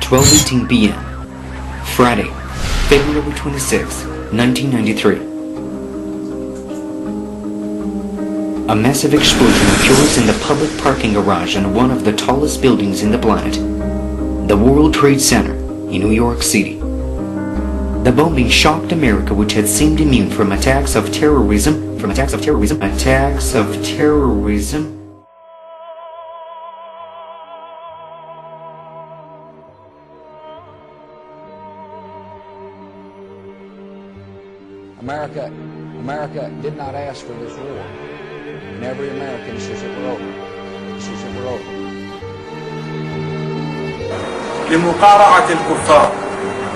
12:18 p.m. Friday, February 26, 1993. A massive explosion occurs in the public parking garage in one of the tallest buildings in the planet, the World Trade Center in New York City. The bombing shocked America, which had seemed immune from attacks of terrorism. America did not ask for this war, and every American says that we're over. Says that we're over. لمقارعة الكفار.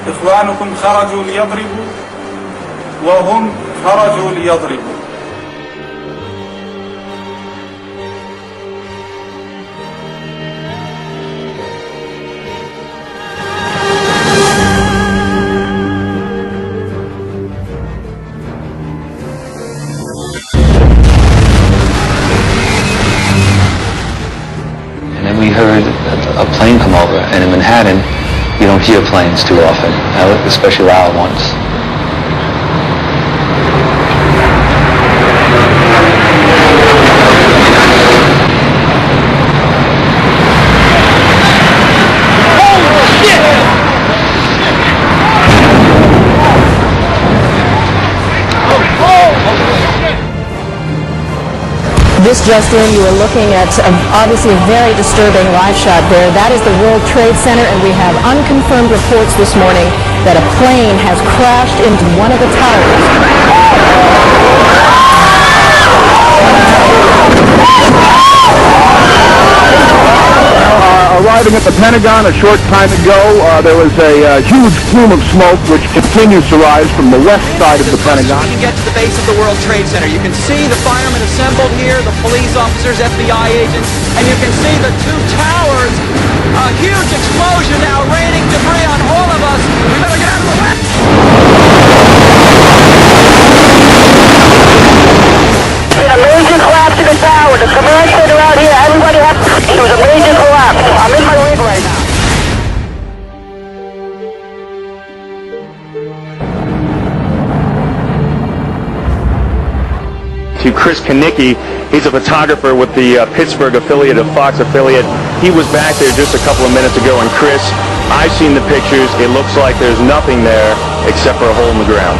إخوانكم خرجوا ليضربوا وهم خرجوا ليضربوا. And then we heard a plane come over, and in Manhattan, you don't hear planes too often, especially loud ones. This just in, you are looking at obviously a very disturbing live shot there. That is the World Trade Center, and we have unconfirmed reports this morning that a plane has crashed into one of the towers. Arriving at the Pentagon a short time ago, there was a huge plume of smoke which continues to rise from the west side of the Pentagon. You can get to the base of the World Trade Center. You can see the firemen assembled here, the police officers, FBI agents, and you can see the two towers. A huge explosion now, raining debris on all of us. We better get out of the way. A major collapse in the tower. The command center out here, everybody has... It was a major collapse. I'm in my rig right now. To Chris Kanicki, he's a photographer with the Pittsburgh affiliate of Fox affiliate. He was back there just a couple of minutes ago, and Chris, I've seen the pictures. It looks like there's nothing there except for a hole in the ground.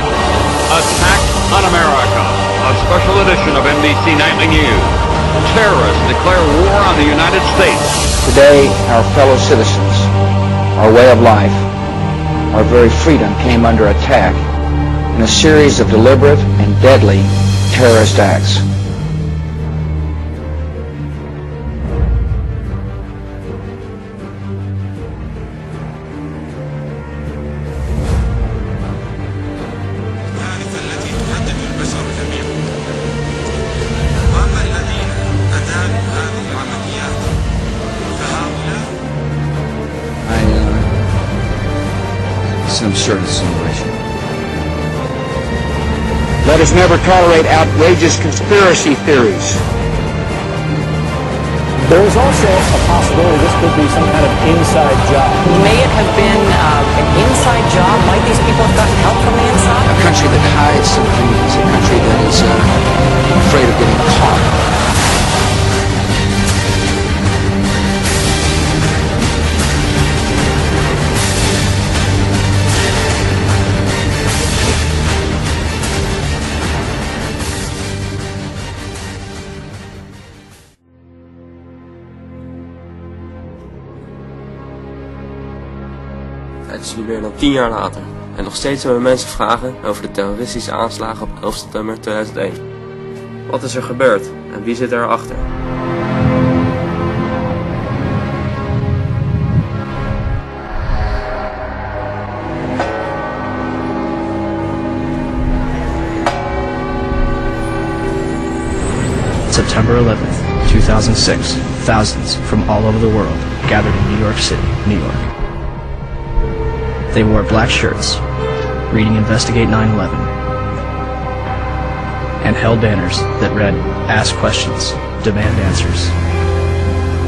Attack on America, a special edition of NBC Nightly News. Terrorists declare war on the United States. Today, our fellow citizens, our way of life, our very freedom came under attack in a series of deliberate and deadly terrorist acts. Some sort of simulation. Let us never tolerate outrageous conspiracy theories. There is also a possibility this could be some kind of inside job. May it have been an inside job? Might these people have gotten help from the inside? A country that hides something is a country that is afraid of getting caught. Het is nu meer dan 10 jaar later en nog steeds hebben mensen vragen over de terroristische aanslagen op 11 september 2001. Wat is er gebeurd en wie zit erachter? September 11th, 2006, thousands from all over the world gathered in New York City, New York. They wore black shirts, reading Investigate 9/11, and held banners that read, "Ask questions, demand answers."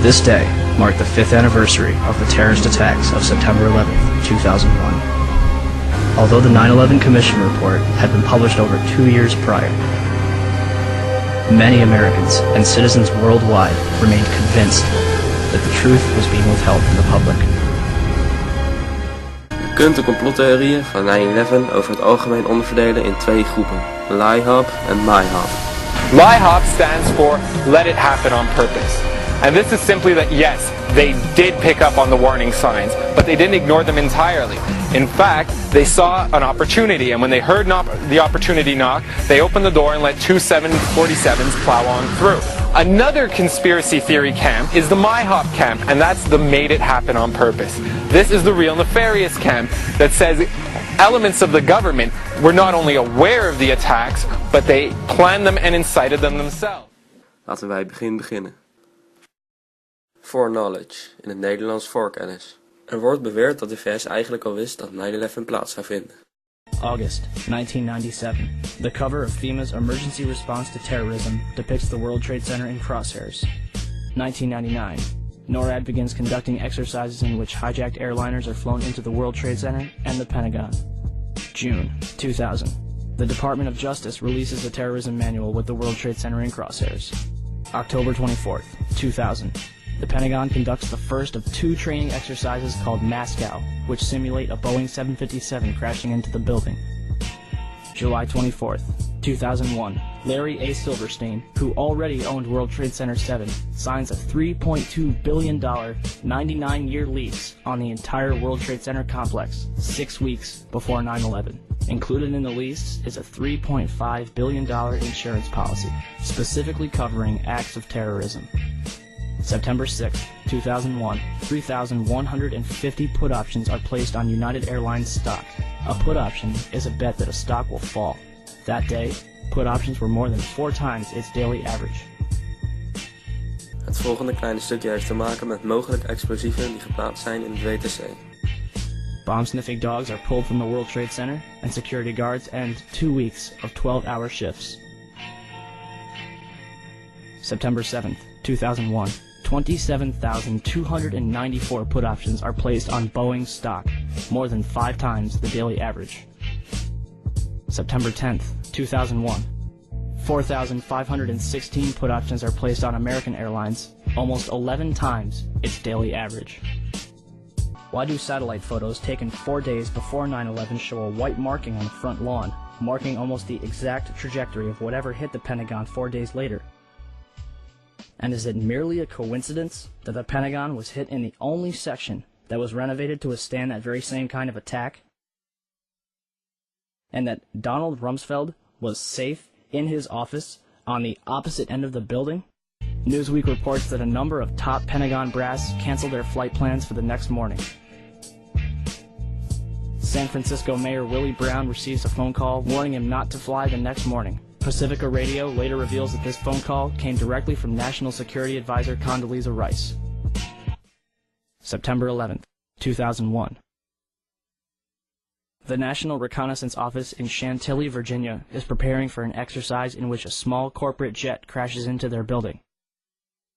This day, marked the 5th anniversary of the terrorist attacks of September 11, 2001. Although the 9/11 Commission report had been published over 2 years prior, many Americans and citizens worldwide remained convinced that the truth was being withheld from the public. Je kunt de complottheorieën van 9/11 over het algemeen onderverdelen in 2 groepen: Lie-Hop en My-Hop. Lie-Hop stands for let it happen on purpose. And this is simply that yes, they did pick up on the warning signs, but they didn't ignore them entirely. In fact, they saw an opportunity, and when they heard the opportunity knock, they opened the door and let 2 747s plow on through. Another conspiracy theory camp is the My-Hop camp, and that's the made it happen on purpose. This is the real nefarious camp that says elements of the government were not only aware of the attacks, but they planned them and incited them themselves. Laten wij beginnen. Foreknowledge, in het Nederlands voorkennis. Er wordt beweerd dat de VS eigenlijk al wist dat 9/11 plaats zou vinden. August 1997. The cover of FEMA's Emergency Response to Terrorism depicts the World Trade Center in crosshairs. 1999. NORAD begins conducting exercises in which hijacked airliners are flown into the World Trade Center and the Pentagon. June 2000. The Department of Justice releases a terrorism manual with the World Trade Center in crosshairs. October 24th, 2000. The Pentagon conducts the first of 2 training exercises called Moscow, which simulate a Boeing 757 crashing into the building. July 24th, 2001. Larry A. Silverstein, who already owned World Trade Center 7, signs a $3.2 billion 99-year lease on the entire World Trade Center complex 6 weeks before 9/11. Included in the lease is a $3.5 billion insurance policy, specifically covering acts of terrorism. September 6, 2001, 3,150 put options are placed on United Airlines stock. A put option is a bet that a stock will fall. That day, put options were more than 4 times its daily average. Het volgende kleine stukje heeft te maken met mogelijke explosieven die geplaatst zijn in het WTC. Bomb-sniffing dogs are pulled from the World Trade Center, and security guards end 2 weeks of 12-hour shifts. September 7th, 2001. 27,294 put options are placed on Boeing stock, more than 5 times the daily average. September 10th, 2001. 4,516 put options are placed on American Airlines, almost 11 times its daily average. Why do satellite photos taken 4 days before 9/11 show a white marking on the front lawn, marking almost the exact trajectory of whatever hit the Pentagon 4 days later? And is it merely a coincidence that the Pentagon was hit in the only section that was renovated to withstand that very same kind of attack? And that Donald Rumsfeld was safe in his office on the opposite end of the building? Newsweek reports that a number of top Pentagon brass canceled their flight plans for the next morning. San Francisco Mayor Willie Brown receives a phone call warning him not to fly the next morning. Pacifica Radio later reveals that this phone call came directly from National Security Advisor Condoleezza Rice. September 11th, 2001. The National Reconnaissance Office in Chantilly, Virginia, is preparing for an exercise in which a small corporate jet crashes into their building.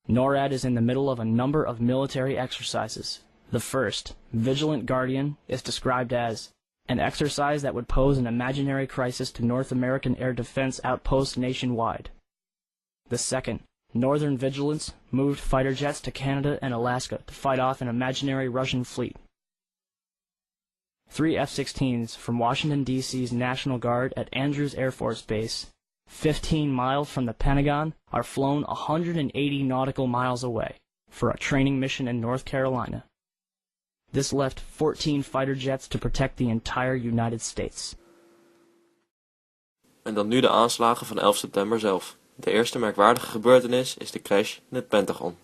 NORAD is in the middle of a number of military exercises. The first, Vigilant Guardian, is described as an exercise that would pose an imaginary crisis to North American air defense outposts nationwide. The second, Northern Vigilance, moved fighter jets to Canada and Alaska to fight off an imaginary Russian fleet. 3 F-16s from Washington, D.C.'s National Guard at Andrews Air Force Base, 15 miles from the Pentagon, are flown 180 nautical miles away for a training mission in North Carolina. This left 14 fighter jets to protect the entire United States. En dan nu de aanslagen van 11 september zelf. De eerste merkwaardige gebeurtenis is de crash in het Pentagon.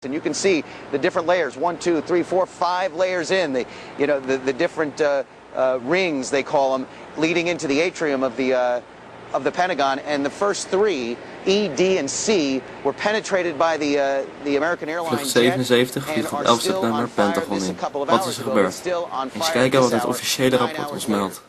And you can see the different layers, 1, 2, 3, 4, 5 layers in, the different rings, they call them, leading into the atrium of the Pentagon. And the first 3, E, D, and C, were penetrated by the American Airlines Vlucht 77 vliegt op 11 september Pentagon in. Wat is er gebeurd? Eens kijken wat het officiële rapport ons meldt.